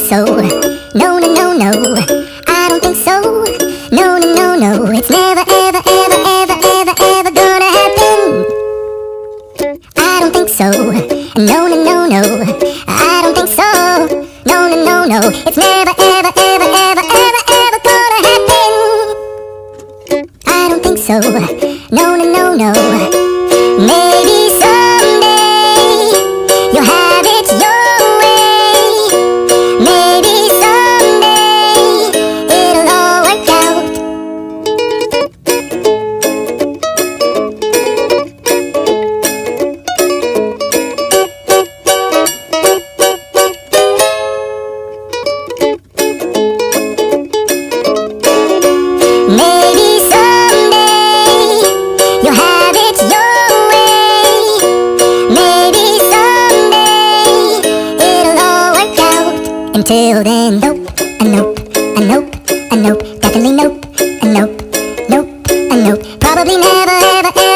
so. No, no, no, no, I don't think so. No, no, no, no, it's never, ever, ever, ever, ever, ever gonna happen. I don't think so. No, no, no, no, I don't think so. No, no, no, no, it's never, ever, ever, ever, ever, ever gonna happen. I don't think so. No, no, no, no. Maybe someday you'll have it your way. Maybe someday it'll all work out. Maybe someday you'll have it your way. Maybe someday it'll all work out. Until then, nope, a nope, a nope, a nope, definitely nope, a nope, nope, a nope. Probably never, ever, ever.